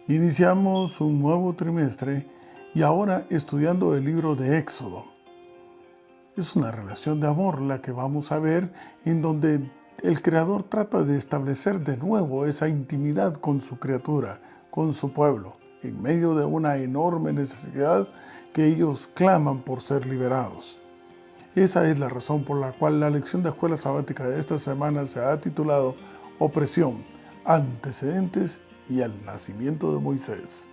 Iniciamos un nuevo trimestre y ahora estudiando el libro de Éxodo. Es una relación de amor la que vamos a ver, en donde el Creador trata de establecer de nuevo esa intimidad con su criatura, con su pueblo, en medio de una enorme necesidad que ellos claman por ser liberados. Esa es la razón por la cual la lección de escuela sabática de esta semana se ha titulado Opresión, antecedentes y el nacimiento de Moisés.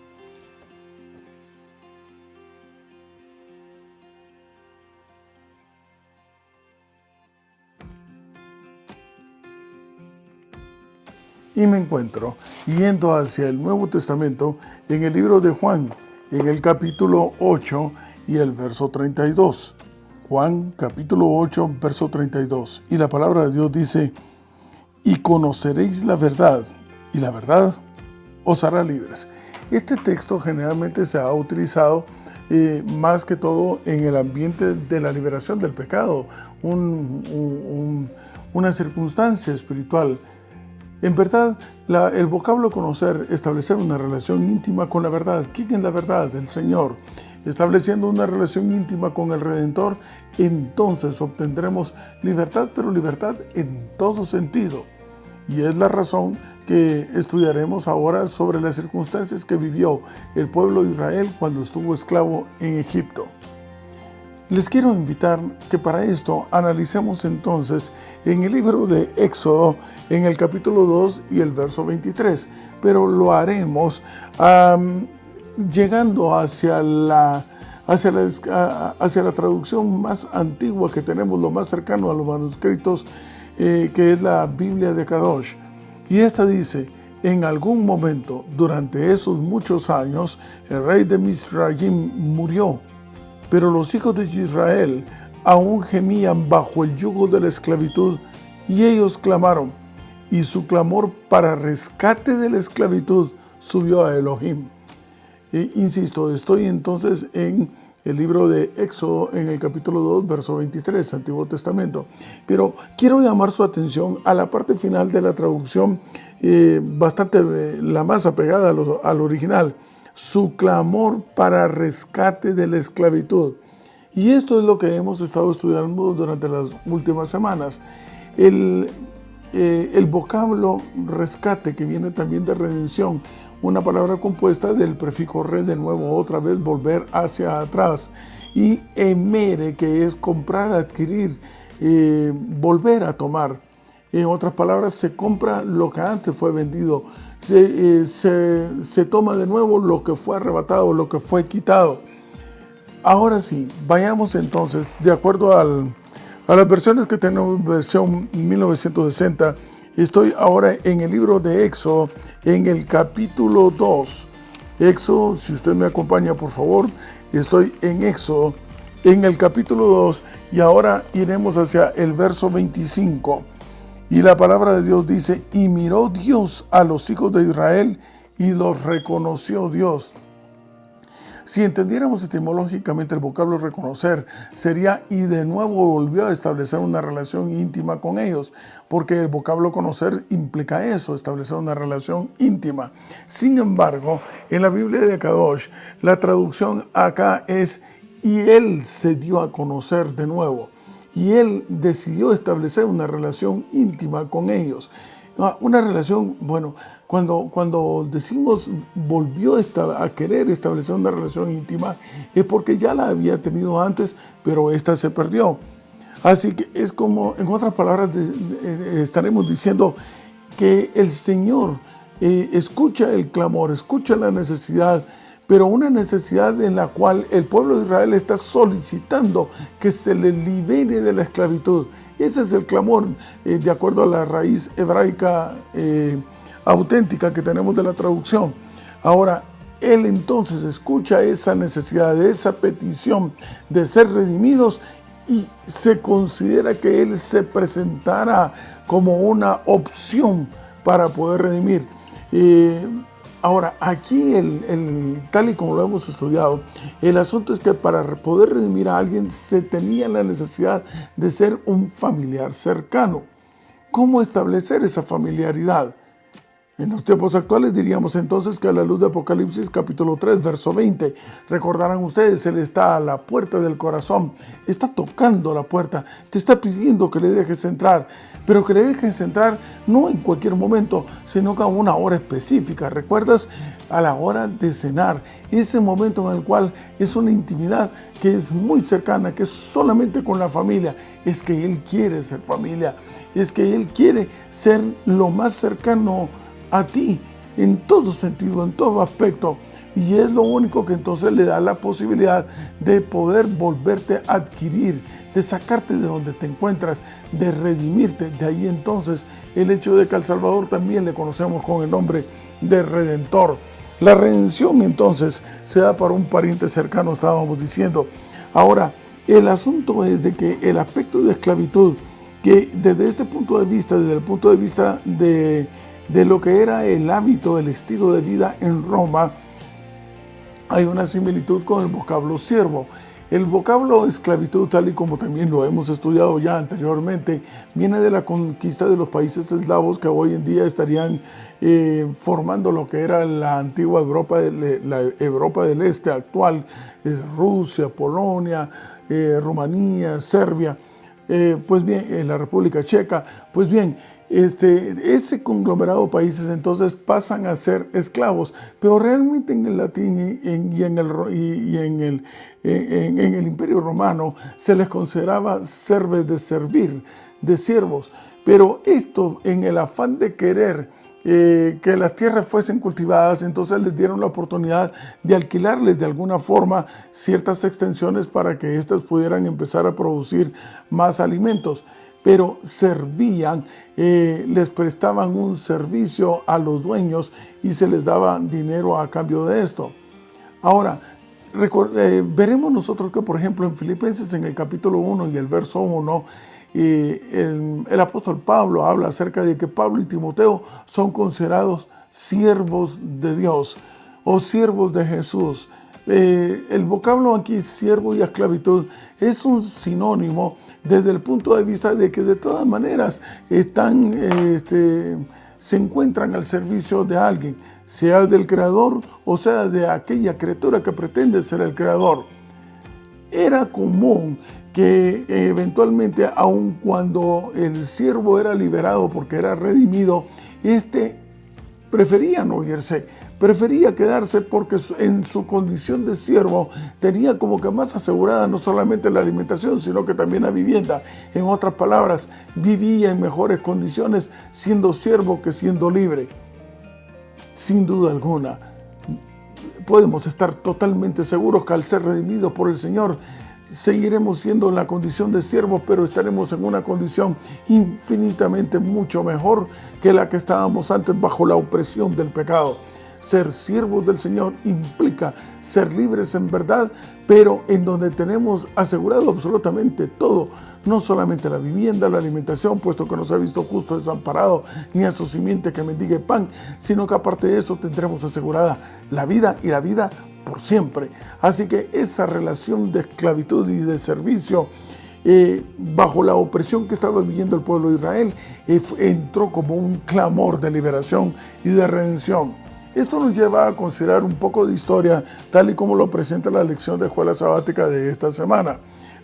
Y me encuentro yendo hacia el Nuevo Testamento en el libro de Juan, en el capítulo 8 y el verso 32. Juan capítulo 8, verso 32. Y la palabra de Dios dice: y conoceréis la verdad, y la verdad os hará libres. Este texto generalmente se ha utilizado más que todo en el ambiente de la liberación del pecado, una circunstancia espiritual. En verdad, el vocablo conocer, establecer una relación íntima con la verdad. ¿Quién es la verdad? El Señor. Estableciendo una relación íntima con el Redentor, entonces obtendremos libertad, pero libertad en todo sentido. Y es la razón que estudiaremos ahora sobre las circunstancias que vivió el pueblo de Israel cuando estuvo esclavo en Egipto. Les quiero invitar que para esto analicemos entonces en el libro de Éxodo, en el capítulo 2 y el verso 23, pero lo haremos llegando hacia la traducción más antigua que tenemos, lo más cercano a los manuscritos, que es la Biblia de Kadosh. Y esta dice: en algún momento, durante esos muchos años, el rey de Misraim murió, pero los hijos de Israel aún gemían bajo el yugo de la esclavitud, y ellos clamaron, y su clamor para rescate de la esclavitud subió a Elohim. Insisto, estoy entonces en el libro de Éxodo, en el capítulo 2, verso 23, Antiguo Testamento. Pero quiero llamar su atención a la parte final de la traducción, la más apegada al original: su clamor para rescate de la esclavitud. Y esto es lo que hemos estado estudiando durante las últimas semanas. El vocablo rescate, que viene también de redención, una palabra compuesta del prefijo re, de nuevo, otra vez, volver hacia atrás, y emere, que es comprar, adquirir, volver a tomar. En otras palabras, se compra lo que antes fue vendido, se toma de nuevo lo que fue arrebatado, lo que fue quitado. Ahora sí, vayamos entonces, de acuerdo a las versiones que tenemos, versión 1960, estoy ahora en el libro de Éxodo, en el capítulo 2. Éxodo, si usted me acompaña, por favor, estoy en Éxodo, en el capítulo 2, y ahora iremos hacia el verso 25. Y la palabra de Dios dice: y miró Dios a los hijos de Israel, y los reconoció Dios. Si entendiéramos etimológicamente el vocablo reconocer, sería: y de nuevo volvió a establecer una relación íntima con ellos, porque el vocablo conocer implica eso, establecer una relación íntima. Sin embargo, en la Biblia de Kadosh, la traducción acá es: y él se dio a conocer de nuevo, y él decidió establecer una relación íntima con ellos. Una relación, bueno, cuando decimos volvió a querer establecer una relación íntima, es porque ya la había tenido antes, pero esta se perdió. Así que es como, en otras palabras, estaremos diciendo que el Señor escucha el clamor, escucha la necesidad, pero una necesidad en la cual el pueblo de Israel está solicitando que se le libere de la esclavitud. Ese es el clamor, de acuerdo a la raíz hebraica auténtica que tenemos de la traducción. Ahora, él entonces escucha esa necesidad, esa petición de ser redimidos, y se considera que él se presentará como una opción para poder redimir. Ahora, aquí, tal y como lo hemos estudiado, el asunto es que para poder redimir a alguien se tenía la necesidad de ser un familiar cercano. ¿Cómo establecer esa familiaridad? En los tiempos actuales diríamos entonces que a la luz de Apocalipsis capítulo 3, verso 20, recordarán ustedes, Él está a la puerta del corazón, está tocando la puerta, te está pidiendo que le dejes entrar, pero que le dejes entrar no en cualquier momento, sino que a una hora específica. ¿Recuerdas? A la hora de cenar, ese momento en el cual es una intimidad que es muy cercana, que es solamente con la familia, es que Él quiere ser familia, es que Él quiere ser lo más cercano a ti, en todo sentido, en todo aspecto, y es lo único que entonces le da la posibilidad de poder volverte a adquirir, de sacarte de donde te encuentras, de redimirte. De ahí entonces el hecho de que al Salvador también le conocemos con el nombre de Redentor. La redención entonces se da para un pariente cercano, estábamos diciendo. Ahora, el asunto es de que el aspecto de esclavitud, que desde este punto de vista, desde el punto de vista de lo que era el hábito, el estilo de vida en Roma, hay una similitud con el vocablo siervo. El vocablo esclavitud, tal y como también lo hemos estudiado ya anteriormente, viene de la conquista de los países eslavos que hoy en día estarían formando lo que era la antigua Europa, la Europa del Este actual, es Rusia, Polonia, Rumanía, Serbia, pues bien, la República Checa. Pues bien, ese conglomerado de países entonces pasan a ser esclavos, pero realmente en el latín y en el Imperio Romano se les consideraba serves de servir, de siervos, pero esto en el afán de querer que las tierras fuesen cultivadas, entonces les dieron la oportunidad de alquilarles de alguna forma ciertas extensiones para que éstas pudieran empezar a producir más alimentos. Pero servían, les prestaban un servicio a los dueños y se les daba dinero a cambio de esto. Ahora, veremos nosotros que, por ejemplo, en Filipenses, en el capítulo 1 y el verso 1, el apóstol Pablo habla acerca de que Pablo y Timoteo son considerados siervos de Dios o siervos de Jesús. El vocablo aquí, siervo y esclavitud, es un sinónimo desde el punto de vista de que de todas maneras se encuentran al servicio de alguien, sea del Creador o sea de aquella criatura que pretende ser el Creador. Era común que eventualmente, aun cuando el siervo era liberado porque era redimido, prefería no irse, prefería quedarse porque en su condición de siervo tenía como que más asegurada no solamente la alimentación, sino que también la vivienda. En otras palabras, vivía en mejores condiciones siendo siervo que siendo libre. Sin duda alguna, podemos estar totalmente seguros que al ser redimidos por el Señor, seguiremos siendo en la condición de siervos, pero estaremos en una condición infinitamente mucho mejor que la que estábamos antes bajo la opresión del pecado. Ser siervos del Señor implica ser libres en verdad, pero en donde tenemos asegurado absolutamente todo, no solamente la vivienda, la alimentación, puesto que no se ha visto justo desamparado, ni a su simiente que mendigue pan, sino que aparte de eso tendremos asegurada la vida y la vida por siempre. Así que esa relación de esclavitud y de servicio bajo la opresión que estaba viviendo el pueblo de Israel entró como un clamor de liberación y de redención. Esto nos lleva a considerar un poco de historia, tal y como lo presenta la lección de escuela sabática de esta semana.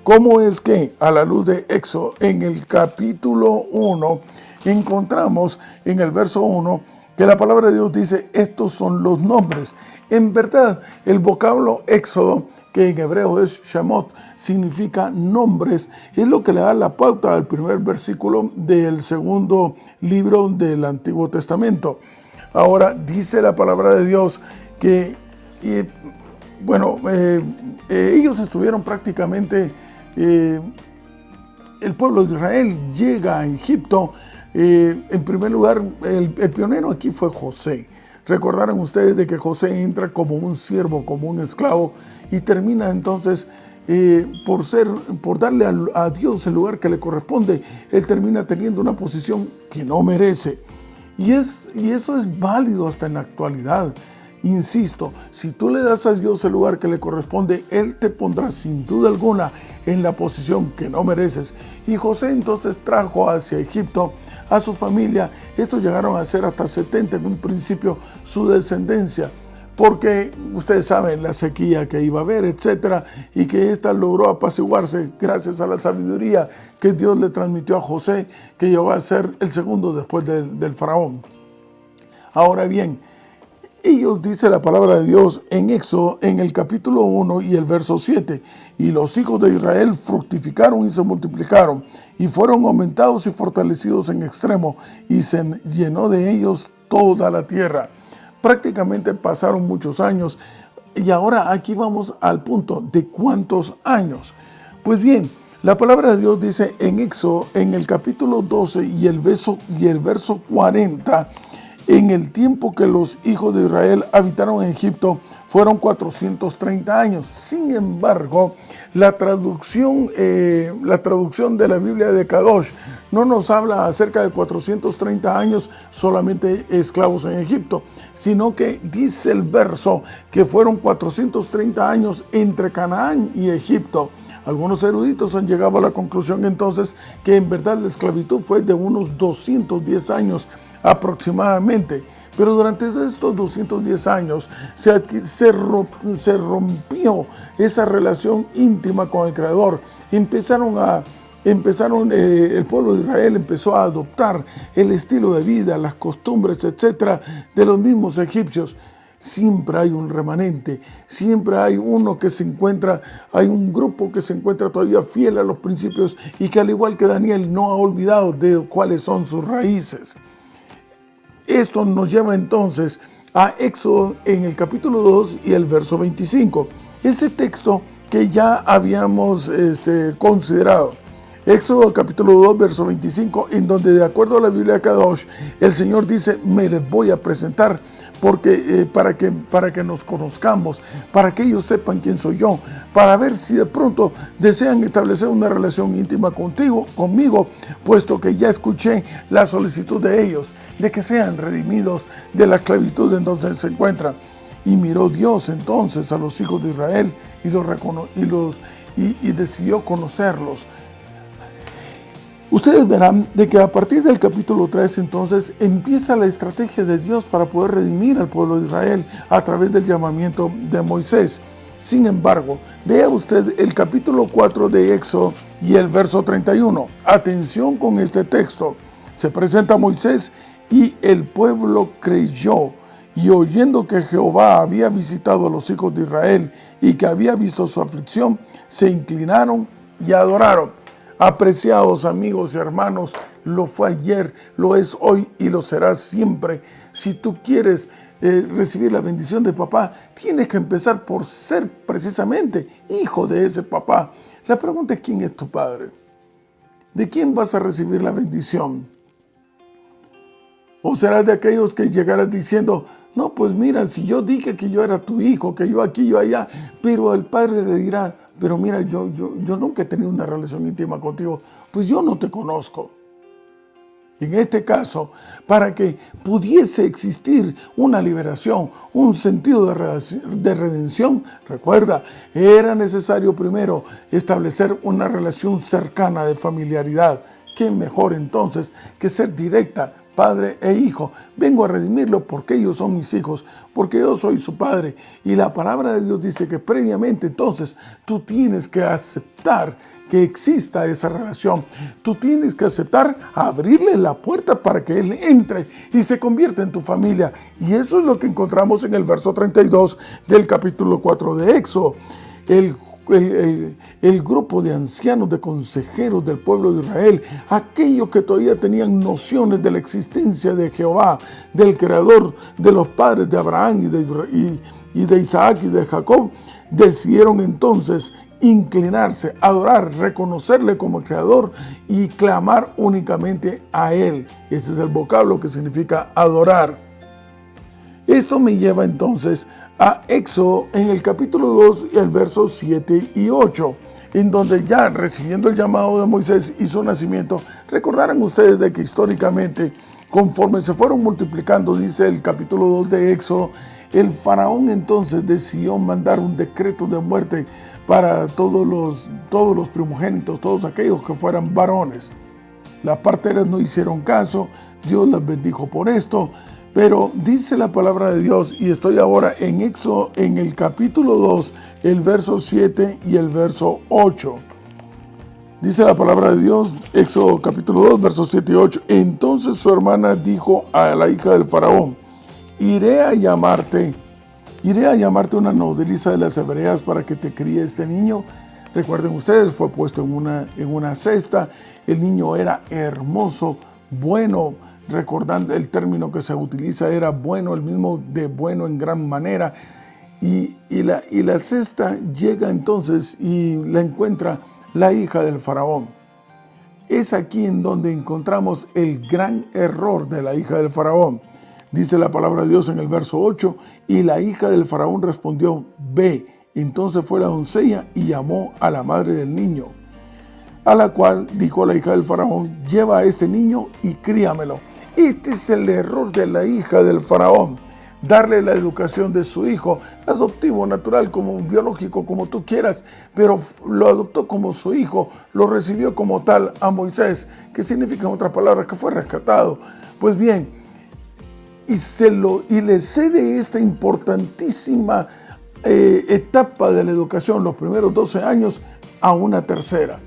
¿Cómo es que a la luz de Éxodo, en el capítulo 1, encontramos en el verso 1 que la palabra de Dios dice, estos son los nombres? En verdad, el vocablo Éxodo, que en hebreo es Shemot, significa nombres, es lo que le da la pauta al primer versículo del segundo libro del Antiguo Testamento. Ahora, dice la palabra de Dios que, ellos estuvieron prácticamente, el pueblo de Israel llega a Egipto. En primer lugar, el pionero aquí fue José. Recordarán ustedes de que José entra como un siervo, como un esclavo, y termina entonces, por darle a Dios el lugar que le corresponde, él termina teniendo una posición que no merece. Y eso es válido hasta en la actualidad. Insisto, si tú le das a Dios el lugar que le corresponde, Él te pondrá sin duda alguna en la posición que no mereces. Y José entonces trajo hacia Egipto a su familia. Estos llegaron a ser hasta 70 en un principio su descendencia, porque ustedes saben la sequía que iba a haber, etcétera, y que ésta logró apaciguarse gracias a la sabiduría que Dios le transmitió a José, que llegó a ser el segundo después del faraón. Ahora bien, ellos, dice la palabra de Dios en Éxodo, en el capítulo 1 y el verso 7, y los hijos de Israel fructificaron y se multiplicaron, y fueron aumentados y fortalecidos en extremo, y se llenó de ellos toda la tierra. Prácticamente pasaron muchos años, y ahora aquí vamos al punto de cuántos años. Pues bien, la palabra de Dios dice en Éxodo, en el capítulo 12 y el verso 40, en el tiempo que los hijos de Israel habitaron en Egipto fueron 430 años. Sin embargo, la traducción de la Biblia de Kadosh no nos habla acerca de 430 años solamente esclavos en Egipto, sino que dice el verso que fueron 430 años entre Canaán y Egipto. Algunos eruditos han llegado a la conclusión entonces que en verdad la esclavitud fue de unos 210 años aproximadamente, pero durante estos 210 años se rompió esa relación íntima con el Creador. El pueblo de Israel empezó a adoptar el estilo de vida, las costumbres, etcétera, de los mismos egipcios. Siempre hay un remanente, siempre hay hay un grupo que se encuentra todavía fiel a los principios y que, al igual que Daniel, no ha olvidado de cuáles son sus raíces. Esto nos lleva entonces a Éxodo en el capítulo 2 y el verso 25. Ese texto que ya habíamos considerado. Éxodo capítulo 2, verso 25, en donde, de acuerdo a la Biblia de Kadosh, el Señor dice: me les voy a presentar porque, para que nos conozcamos, para que ellos sepan quién soy yo, para ver si de pronto desean establecer una relación íntima conmigo, puesto que ya escuché la solicitud de ellos, de que sean redimidos de la esclavitud en donde se encuentran. Y miró Dios entonces a los hijos de Israel y decidió conocerlos. Ustedes verán de que a partir del capítulo 3 entonces empieza la estrategia de Dios para poder redimir al pueblo de Israel a través del llamamiento de Moisés. Sin embargo, vea usted el capítulo 4 de Éxodo y el verso 31. Atención con este texto. Se presenta Moisés y el pueblo creyó, y oyendo que Jehová había visitado a los hijos de Israel y que había visto su aflicción, se inclinaron y adoraron. Apreciados amigos y hermanos, lo fue ayer, lo es hoy y lo será siempre. Si tú quieres recibir la bendición de papá, tienes que empezar por ser precisamente hijo de ese papá. La pregunta es: ¿quién es tu padre? ¿De quién vas a recibir la bendición? ¿O serás de aquellos que llegarás diciendo: no, pues mira, si yo dije que yo era tu hijo, que yo aquí, yo allá, pero el padre le dirá: pero mira, yo nunca he tenido una relación íntima contigo, pues yo no te conozco? En este caso, para que pudiese existir una liberación, un sentido de redención, recuerda, era necesario primero establecer una relación cercana de familiaridad. ¿Qué mejor entonces que ser directa, padre e hijo? Vengo a redimirlo porque ellos son mis hijos, porque yo soy su padre. Y la palabra de Dios dice que previamente entonces tú tienes que aceptar que exista esa relación. Tú tienes que aceptar abrirle la puerta para que él entre y se convierta en tu familia. Y eso es lo que encontramos en el verso 32 del capítulo 4 de Éxodo. El grupo de ancianos, de consejeros del pueblo de Israel, aquellos que todavía tenían nociones de la existencia de Jehová, del creador de los padres de Abraham y de Isaac y de Jacob, decidieron entonces inclinarse, adorar, reconocerle como creador y clamar únicamente a él. Ese es el vocablo que significa adorar. Esto me lleva entonces a Éxodo en el capítulo 2 y el verso 7 y 8, en donde, ya recibiendo el llamado de Moisés y su nacimiento, recordarán ustedes de que históricamente, conforme se fueron multiplicando, dice el capítulo 2 de Éxodo, el faraón entonces decidió mandar un decreto de muerte para todos los primogénitos, todos aquellos que fueran varones. Las parteras no hicieron caso, Dios las bendijo por esto, pero dice la palabra de Dios, y estoy ahora en Éxodo, en el capítulo 2, el verso 7 y el verso 8. Dice la palabra de Dios, Éxodo capítulo 2, versos 7 y 8. Entonces su hermana dijo a la hija del faraón, iré a llamarte una nodriza de las hebreas para que te críe este niño. Recuerden ustedes, fue puesto en una cesta. El niño era hermoso, bueno, recordando el término que se utiliza, era bueno, el mismo de bueno en gran manera. Y la cesta llega entonces y la encuentra la hija del faraón. Es aquí en donde encontramos el gran error de la hija del faraón. Dice la palabra de Dios en el verso 8, y la hija del faraón respondió, ve. Entonces fue la doncella y llamó a la madre del niño, a la cual dijo la hija del faraón, lleva a este niño y críamelo. Este es el error de la hija del faraón, darle la educación de su hijo, adoptivo, natural, como biológico, como tú quieras, pero lo adoptó como su hijo, lo recibió como tal a Moisés, que significa en otras palabras que fue rescatado. Pues bien, y le cede esta importantísima etapa de la educación, los primeros 12 años, a una tercera.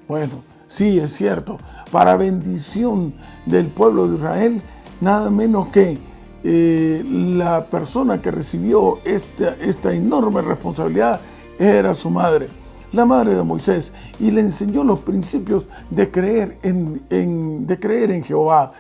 Bueno, sí, es cierto, para bendición del pueblo de Israel, nada menos que la persona que recibió esta enorme responsabilidad era su madre, la madre de Moisés, y le enseñó los principios de creer en Jehová,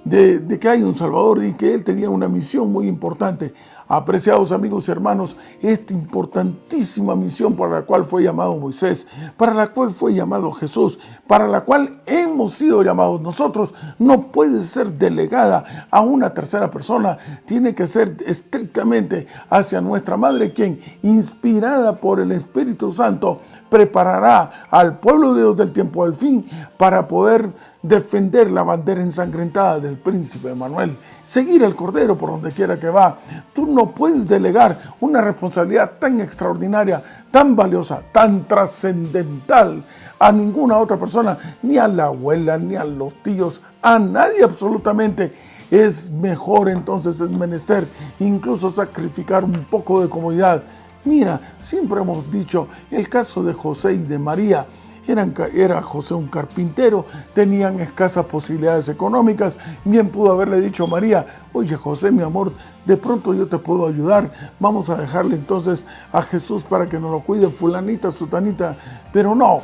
de que hay un Salvador y que Él tenía una misión muy importante. Apreciados amigos y hermanos, esta importantísima misión para la cual fue llamado Moisés, para la cual fue llamado Jesús, para la cual hemos sido llamados nosotros, no puede ser delegada a una tercera persona, tiene que ser estrictamente hacia nuestra Madre, quien, inspirada por el Espíritu Santo, preparará al pueblo de Dios del tiempo del fin para poder defender la bandera ensangrentada del príncipe Emmanuel, seguir al Cordero por donde quiera que va. Tú no puedes delegar una responsabilidad tan extraordinaria, tan valiosa, tan trascendental a ninguna otra persona, ni a la abuela, ni a los tíos, a nadie absolutamente. Es mejor entonces, es menester incluso sacrificar un poco de comodidad. Mira, siempre hemos dicho el caso de José y de María. Era José un carpintero, tenían escasas posibilidades económicas. Bien pudo haberle dicho a María, oye José, mi amor, de pronto yo te puedo ayudar, vamos a dejarle entonces a Jesús para que nos lo cuide fulanita, sutanita. Pero no,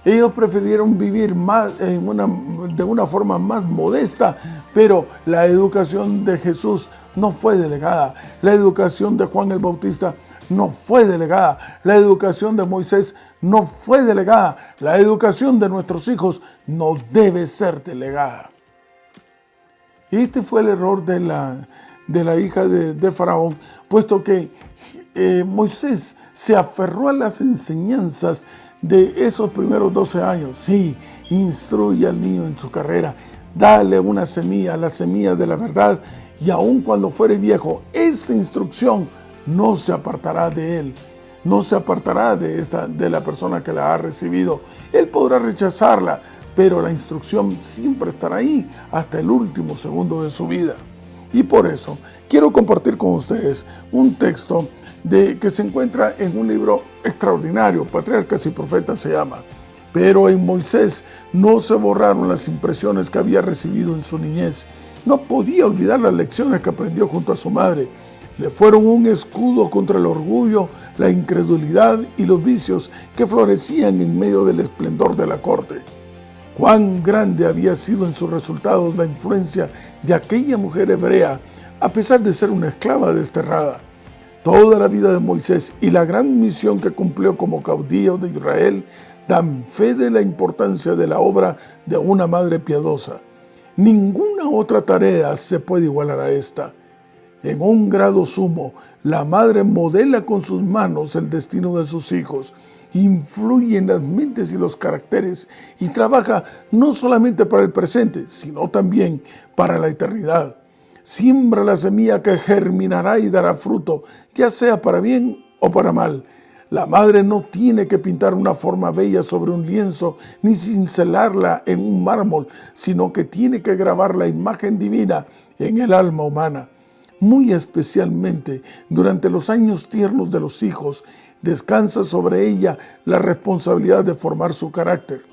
ellos prefirieron vivir de una forma más modesta, pero la educación de Jesús no fue delegada, la educación de Juan el Bautista no fue delegada, la educación de Moisés no fue delegada, la educación de nuestros hijos no debe ser delegada. Este fue el error de la hija de Faraón, puesto que Moisés se aferró a las enseñanzas de esos primeros 12 años. Sí, instruye al niño en su carrera, dale una semilla, la semilla de la verdad, y aun cuando fuere viejo, esta instrucción no se apartará de él, no se apartará de la persona que la ha recibido. Él podrá rechazarla, pero la instrucción siempre estará ahí hasta el último segundo de su vida. Y por eso quiero compartir con ustedes un texto que se encuentra en un libro extraordinario, Patriarcas y Profetas se llama. Pero en Moisés no se borraron las impresiones que había recibido en su niñez. No podía olvidar las lecciones que aprendió junto a su madre. Le fueron un escudo contra el orgullo, la incredulidad y los vicios que florecían en medio del esplendor de la corte. Cuán grande había sido en sus resultados la influencia de aquella mujer hebrea, a pesar de ser una esclava desterrada. Toda la vida de Moisés y la gran misión que cumplió como caudillo de Israel dan fe de la importancia de la obra de una madre piadosa. Ninguna otra tarea se puede igualar a esta. En un grado sumo, la madre modela con sus manos el destino de sus hijos, influye en las mentes y los caracteres y trabaja no solamente para el presente, sino también para la eternidad. Siembra la semilla que germinará y dará fruto, ya sea para bien o para mal. La madre no tiene que pintar una forma bella sobre un lienzo ni cincelarla en un mármol, sino que tiene que grabar la imagen divina en el alma humana. Muy especialmente durante los años tiernos de los hijos, descansa sobre ella la responsabilidad de formar su carácter.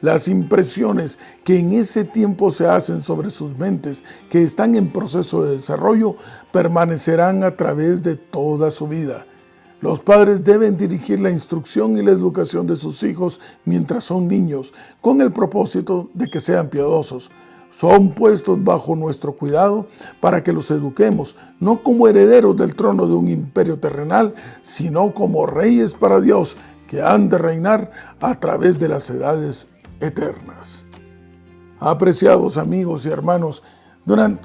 Las impresiones que en ese tiempo se hacen sobre sus mentes, que están en proceso de desarrollo, permanecerán a través de toda su vida. Los padres deben dirigir la instrucción y la educación de sus hijos mientras son niños, con el propósito de que sean piadosos. Son puestos bajo nuestro cuidado para que los eduquemos, no como herederos del trono de un imperio terrenal, sino como reyes para Dios, que han de reinar a través de las edades eternas. Apreciados amigos y hermanos,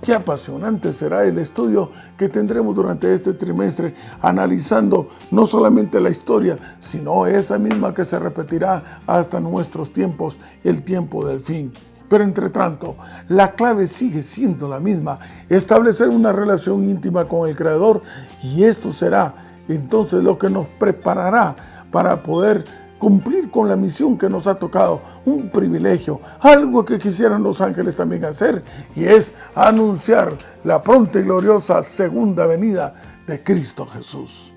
qué apasionante será el estudio que tendremos durante este trimestre, analizando no solamente la historia, sino esa misma que se repetirá hasta nuestros tiempos, el tiempo del fin. Pero entre tanto, la clave sigue siendo la misma: establecer una relación íntima con el Creador, y esto será entonces lo que nos preparará para poder cumplir con la misión que nos ha tocado, un privilegio, algo que quisieran los ángeles también hacer, y es anunciar la pronta y gloriosa segunda venida de Cristo Jesús.